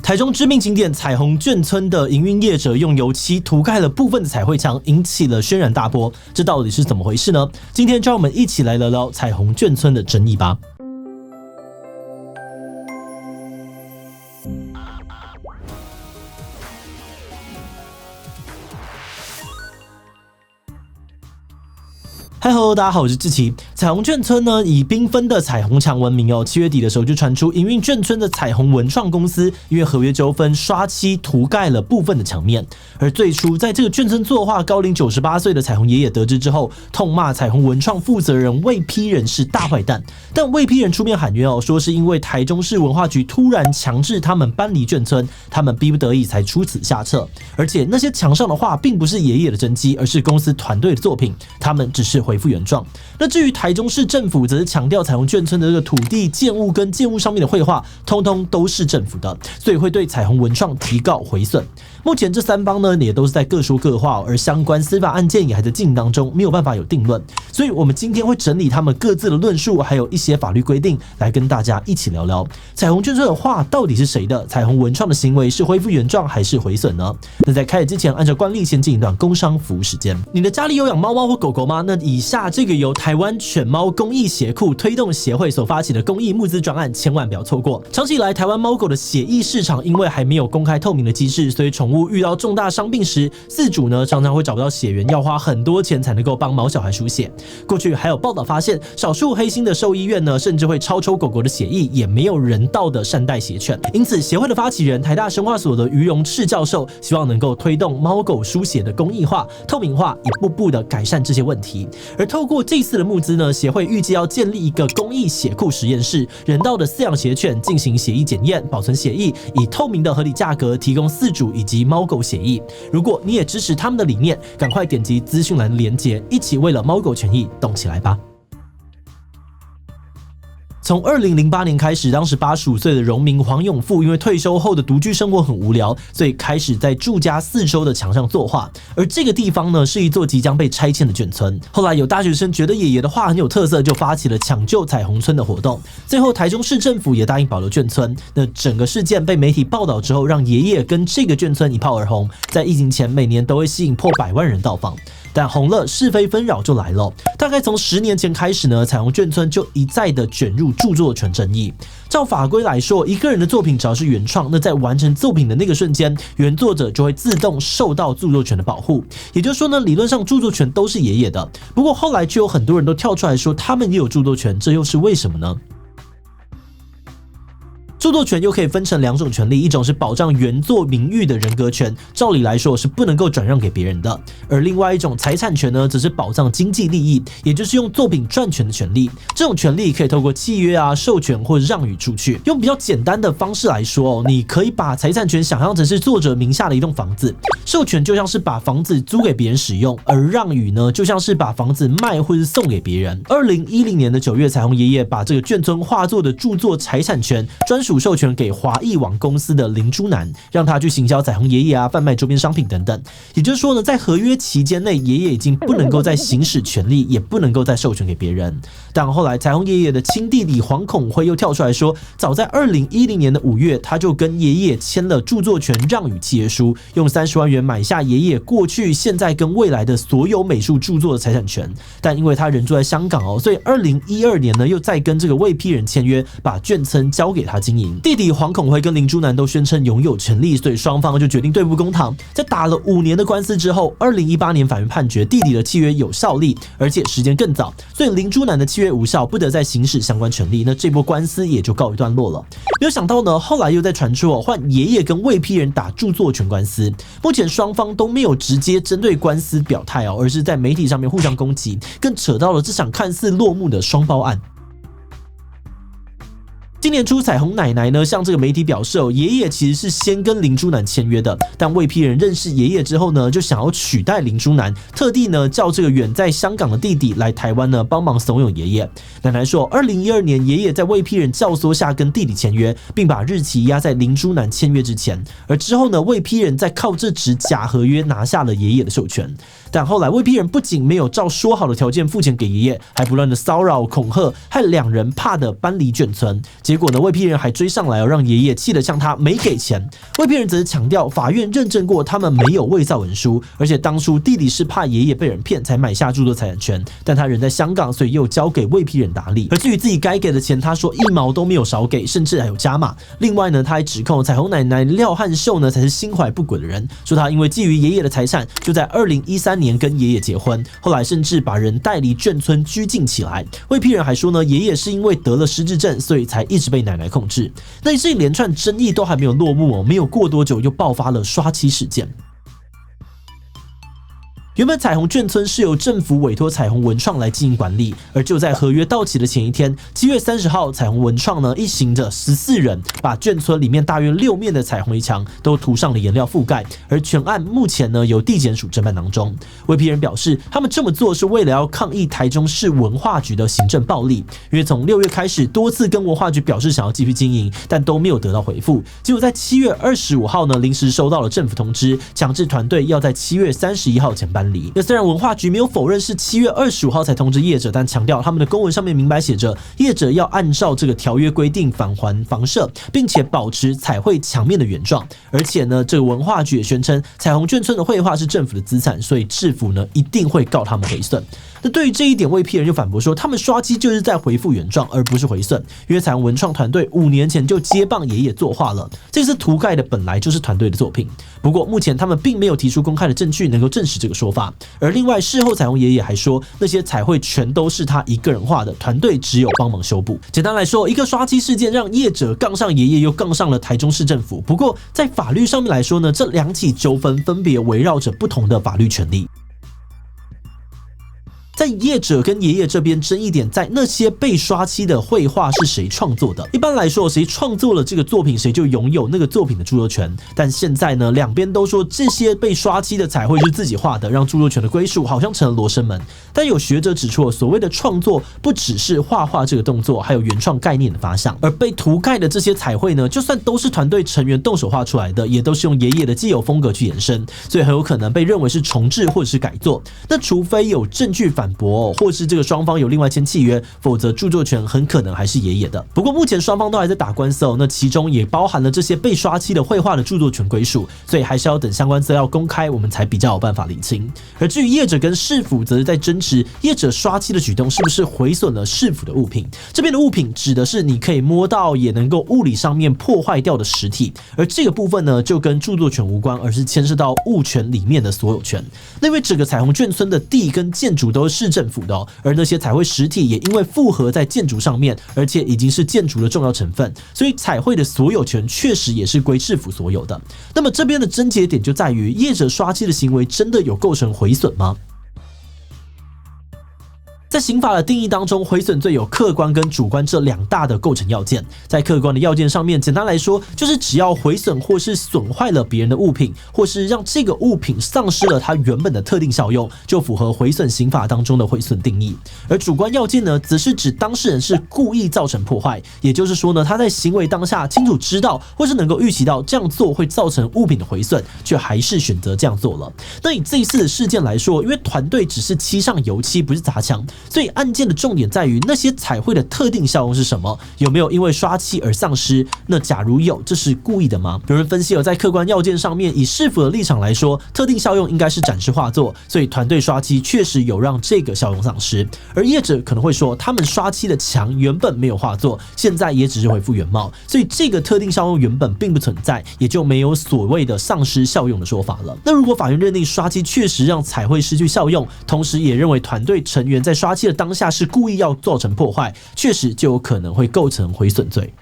台中知名景点彩虹眷村的营运业者用油漆涂盖了部分的彩绘墙，引起了轩然大波。这到底是怎么回事呢？今天就让我们一起来聊聊彩虹眷村的争议吧。Hello， 大家好，我是志奇。彩虹眷村呢，以缤纷的彩虹墙闻名哦。7月底的时候就传出营运眷村的彩虹文创公司因为合约纠纷刷漆涂盖了部分的墙面。而最初在这个眷村作画高龄98岁的彩虹爷爷得知之后，痛骂彩虹文创负责人魏批人是大坏蛋。但魏批人出面喊冤哦，说是因为台中市文化局突然强制他们搬离眷村，他们逼不得已才出此下策。而且那些墙上的画并不是爷爷的真迹，而是公司团队的作品，他们只是回复原状。那至于台中市政府则是强调彩虹眷村的这个土地、建物跟建物上面的绘画通通都是政府的，所以会对彩虹文创提告毁损。目前这三方呢也都是在各说各话，而相关司法案件也还在进行当中，没有办法有定论。所以我们今天会整理他们各自的论述，还有一些法律规定，来跟大家一起聊聊彩虹眷村的画到底是谁的，彩虹文创的行为是恢复原状还是毁损呢？那在开始之前，按照惯例先进一段工商服务时间。你的家里有养猫猫或狗狗吗？那以下这个由台湾犬猫公益协库推动协会所发起的公益募资专案，千万不要错过。长期以来，台湾猫狗的血液市场因为还没有公开透明的机制，所以宠物遇到重大伤病时，饲主呢常常会找不到血源，要花很多钱才能够帮毛小孩输血。过去还有报道发现，少数黑心的兽医院呢，甚至会超抽狗狗的血液，也没有人道的善待血犬。因此，协会的发起人台大生化所的于荣赤教授，希望能够推动猫狗输血的公益化、透明化，一步步的改善这些问题。而透过这次的募资呢，协会预计要建立一个公益血库实验室，人道的饲养血犬进行血液检验、保存血液，以透明的合理价格提供饲主以及猫狗血液。如果你也支持他们的理念，赶快点击资讯栏的连结，一起为了猫狗权益动起来吧。从2008年开始，当时85岁的荣民黄永富因为退休后的独居生活很无聊，所以开始在住家四周的墙上作画。而这个地方呢，是一座即将被拆迁的眷村。后来有大学生觉得爷爷的画很有特色，就发起了抢救彩虹村的活动。最后台中市政府也答应保留眷村。那整个事件被媒体报道之后，让爷爷跟这个眷村一炮而红，在疫情前每年都会吸引破100万人到访。但红了，是非纷扰就来了。大概从10年前开始呢，彩虹眷村就一再的卷入著作权争议。照法规来说，一个人的作品只要是原创，那在完成作品的那个瞬间，原作者就会自动受到著作权的保护。也就是说呢，理论上著作权都是爷爷的。不过后来就有很多人都跳出来说，他们也有著作权，这又是为什么呢？著作权又可以分成2种权利，一种是保障原作名誉的人格权，照理来说是不能够转让给别人的；而另外一种财产权呢，则是保障经济利益，也就是用作品赚钱的权利。这种权利可以透过契约啊、授权或者让与出去。用比较简单的方式来说，你可以把财产权想象成是作者名下的一栋房子，授权就像是把房子租给别人使用，而让与呢，就像是把房子卖或是送给别人。2010年的9月，彩虹爷爷把这个眷村画作的著作财产权专属授权给华艺网公司的林珠南，让他去行销彩虹爷爷啊，贩卖周边商品等等。也就是说呢，在合约期间内，爷爷已经不能够再行使权利，也不能够再授权给别人。但后来彩虹爷爷的亲弟弟黄孔辉又跳出来说，早在2010年的5月，他就跟爷爷签了著作权让与契约书，用30万元买下爷爷过去、现在跟未来的所有美术著作的财产权。但因为他人住在香港哦，所以2012年呢，又再跟这个魏批人签约，把眷村交给他经营。弟弟黄孔辉跟林珠南都宣称拥有权利，所以双方就决定对簿公堂。在打了5年的官司之后，2018年法院判决弟弟的契约有效力，而且时间更早，所以林珠南的契约无效，不得再行使相关权利。那这波官司也就告一段落了。没有想到呢，后来又在传出换爷爷跟魏批人打著作权官司。目前双方都没有直接针对官司表态哦，而是在媒体上面互相攻击，更扯到了这场看似落幕的双包案。今年初，彩虹奶奶呢向这个媒体表示，爷爷其实是先跟林珠南签约的，但魏批人认识爷爷之后呢，就想要取代林珠南，特地呢叫这个远在香港的弟弟来台湾呢帮忙怂恿爷爷。奶奶说，2012年爷爷在魏批人教唆下跟弟弟签约，并把日期压在林珠南签约之前，而之后呢，魏批人再靠这纸假合约拿下了爷爷的授权。但后来魏批人不仅没有照说好的条件付钱给爷爷，还不断的骚扰恐吓，害2人怕的搬离眷村。结结果呢，魏批人还追上来让爷爷气得向他没给钱。魏批人则是强调，法院认证过他们没有伪造文书，而且当初弟弟是怕爷爷被人骗才买下著作财产权，但他人在香港，所以又交给魏批人打理。而至于自己该给的钱，他说1毛都没有少给，甚至还有加码。另外呢，他还指控彩虹奶奶廖汉秀呢才是心怀不轨的人，说他因为觊觎爷爷的财产，就在2013年跟爷爷结婚，后来甚至把人带离眷村拘禁起来。魏批人还说呢，爷爷是因为得了失智症，所以才一直被奶奶控制。那这一连串争议都还没有落幕没有过多久又爆发了刷漆事件。原本彩虹眷村是由政府委托彩虹文创来经营管理，而就在合约到期的前一天，7月30号，彩虹文创呢一行的14人把眷村里面大约6面的彩虹围墙都涂上了颜料覆盖，而全案目前呢由地检署侦办当中。魏批人表示，他们这么做是为了要抗议台中市文化局的行政暴力，因为从6月开始多次跟文化局表示想要继续经营，但都没有得到回复。结果在7月25号呢，临时收到了政府通知，强制团队要在7月31号前搬。那虽然文化局没有否认是7月25号才通知业者，但强调他们的公文上面明白写着，业者要按照这个条约规定返还房舍，并且保持彩绘墙面的原状。而且呢，这个文化局也宣称彩虹眷村的绘画是政府的资产，所以市府呢一定会告他们毁损。那对于这一点，魏批人就反驳说，他们刷漆就是在恢复原状，而不是毁损。因为彩虹文创团队5年前就接棒爷爷作画了，这次涂盖的本来就是团队的作品。不过目前他们并没有提出公开的证据能够证实这个说法。而另外，事后彩虹爷爷还说，那些彩绘全都是他一个人画的，团队只有帮忙修补。简单来说，一个刷漆事件让业者杠上爷爷，又杠上了台中市政府。不过在法律上面来说呢，这2起纠纷分别围绕着不同的法律权利。在业者跟爷爷这边争议点在那些被刷漆的绘画是谁创作的。一般来说，谁创作了这个作品，谁就拥有那个作品的著作权。但现在呢，两边都说这些被刷漆的彩绘是自己画的，让著作权的归属好像成了罗生门。但有学者指出，所谓的创作不只是画画这个动作，还有原创概念的发想。而被涂盖的这些彩绘呢，就算都是团队成员动手画出来的，也都是用爷爷的既有风格去延伸，所以很有可能被认为是重制或者是改作。那除非有证据反驳，或是这个双方有另外签契约，否则著作权很可能还是爷爷的。不过目前双方都还在打官司那其中也包含了这些被刷漆的绘画的著作权归属，所以还是要等相关资料公开，我们才比较有办法理清。而至于业者跟市府，则是在争执业者刷漆的举动是不是毁损了市府的物品。这边的物品指的是你可以摸到也能够物理上面破坏掉的实体，而这个部分呢就跟著作权无关，而是牵涉到物权里面的所有权。那因为整个彩虹眷村的地跟建筑都是市政府的而那些彩绘实体也因为复合在建筑上面，而且已经是建筑的重要成分，所以彩绘的所有权确实也是归市府所有的。那么这边的症结点就在于业者刷漆的行为真的有构成毁损吗？在刑法的定义当中，毁损罪有客观跟主观这2大的构成要件。在客观的要件上面，简单来说，就是只要毁损或是损坏了别人的物品，或是让这个物品丧失了它原本的特定效用，就符合毁损刑法当中的毁损定义。而主观要件呢，则是指当事人是故意造成破坏，也就是说呢，他在行为当下清楚知道或是能够预期到这样做会造成物品的毁损，却还是选择这样做了。那以这一次的事件来说，因为团队只是漆上油漆，不是砸墙，所以案件的重点在于那些彩绘的特定效用是什么，有没有因为刷漆而丧失？那假如有，这是故意的吗？有人分析在客观要件上面，以市府的立场来说，特定效用应该是展示画作，所以团队刷漆确实有让这个效用丧失。而业者可能会说，他们刷漆的墙原本没有画作，现在也只是恢复原貌，所以这个特定效用原本并不存在，也就没有所谓的丧失效用的说法了。那如果法院认定刷漆确实让彩绘失去效用，同时也认为团队成员在刷漆的当下是故意要造成破坏，确实就有可能会构成毁损罪。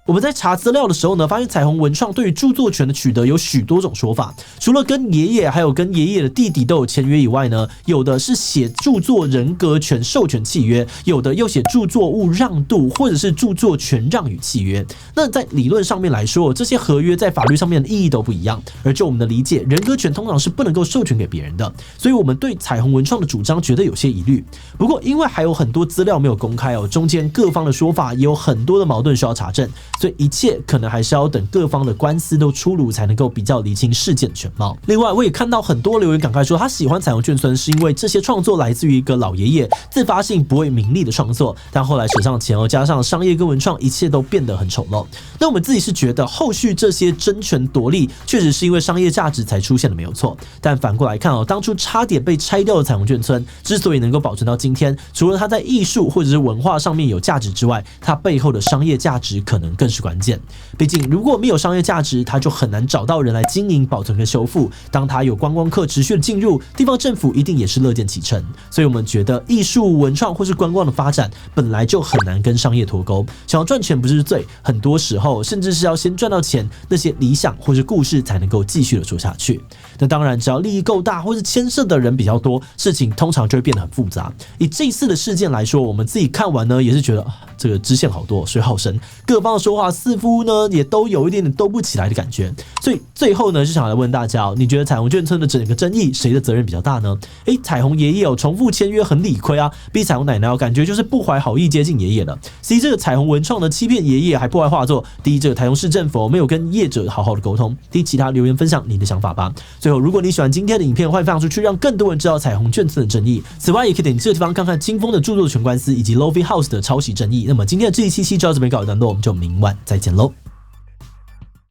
我们在查资料的时候呢，发现彩虹文创对于著作权的取得有许多种说法，除了跟爷爷还有跟爷爷的弟弟都有签约以外呢，有的是写著作人格权授权契约，有的又写著作物让渡或者是著作权让与契约。那在理论上面来说，这些合约在法律上面的意义都不一样，而就我们的理解，人格权通常是不能够授权给别人的，所以我们对彩虹文创的主张觉得有些疑虑。不过因为还有很多资料没有公开中间各方的说法也有很多的矛盾需要查证，所以一切可能还是要等各方的官司都出炉才能够比较厘清事件全貌。另外，我也看到很多留言感慨说，他喜欢彩虹眷村是因为这些创作来自于一个老爷爷自发性不为名利的创作，但后来手上钱加上商业跟文创，一切都变得很丑陋。那我们自己是觉得后续这些争权夺利确实是因为商业价值才出现的，没有错。但反过来看当初差点被拆掉的彩虹眷村之所以能够保存到今天，除了它在艺术或者是文化上面有价值之外，它背后的商业价值可能更是关键。毕竟如果没有商业价值，它就很难找到人来经营、保存跟修复。当它有观光客持续的进入，地方政府一定也是乐见其成。所以我们觉得艺术、文创或是观光的发展本来就很难跟商业脱钩。想要赚钱不是罪，很多时候甚至是要先赚到钱，那些理想或是故事才能够继续的做下去。那当然，只要利益够大或是牵涉的人比较多，事情通常就会变得很复杂。以这次的事件来说，我们自己看完呢，也是觉得这个支线好多，水好深，各方的说话似乎呢也都有一点点兜不起来的感觉。所以最后呢，就想来问大家你觉得彩虹眷村的整个争议谁的责任比较大呢？彩虹爷爷重复签约很理亏啊，逼彩虹奶奶感觉就是不怀好意接近爷爷了。C 这个彩虹文创的欺骗爷爷还破坏画作。第一，这个台中市政府没有跟业者好好的沟通。第一，其他留言分享你的想法吧。最后，如果你喜欢今天的影片，欢迎分享出去，让更多人知道彩虹眷村的争议。此外，也可以点这个地方看看清风的著作权官司以及 Lofi House 的抄袭争议。那么今天的这一期就到这边告一段落，我们就明晚再见喽。